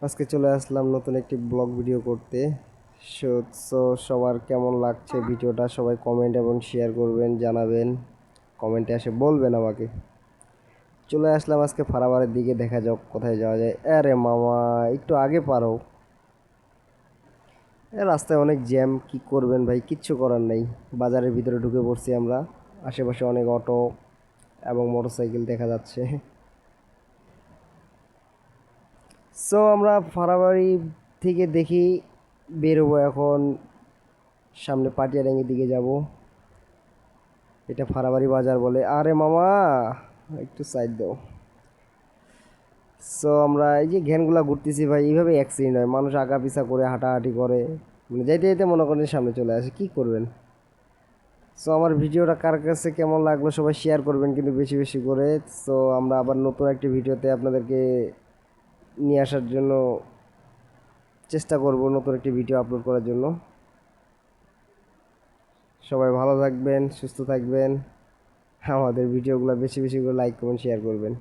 আজকে চলে আসলাম নতুন একটি ব্লগ ভিডিও করতে। সো সবার কেমন লাগছে ভিডিওটা সবাই কমেন্ট এবং শেয়ার করবেন, জানাবেন, কমেন্টে এসে বলবেন আমাকে। চলে আসলাম আজকে ফারাবারের দিকে, দেখা যাক কোথায় যাওয়া যায়। আরে মামা, একটু আগে পারো। রাস্তায় অনেক জ্যাম, কি করবেন ভাই, কিচ্ছু করার নেই। বাজারের ভিতরে ঢুকে পড়ছি আমরা। আশেপাশে অনেক অটো এবং মোটরসাইকেল দেখা যাচ্ছে। সো আমরা ফারাবাড়ি থেকে দেখি বেরোবো এখন, সামনে পাটিয়াডাঙ্গির দিকে যাব। এটা ফারাবাড়ি বাজার বলে। আরে মামা, একটু সাইড দাও। সো আমরা এই যে ঘ্যানগুলা ঘুরতেছি ভাই, এইভাবে অ্যাক্সিডেন্ট হয়। মানুষ আগা পিছা করে হাঁটাহাঁটি করে, মানে যাইতে যাইতে মনে করেন সামনে চলে আসে, কি করবেন। সো আমার ভিডিওটা কার কাছে কেমন লাগলো সবাই শেয়ার করবেন কিন্তু বেশি বেশি করে। সো আমরা আবার নতুন একটি ভিডিওতে আপনাদেরকে নিয়ে আসার জন্য চেষ্টা করব, নতুন একটি ভিডিও আপলোড করার জন্য। সবাই ভালো থাকবেন, সুস্থ থাকবেন, আমাদের ভিডিওগুলো বেশি বেশি করে লাইক কমেন্ট শেয়ার করবেন।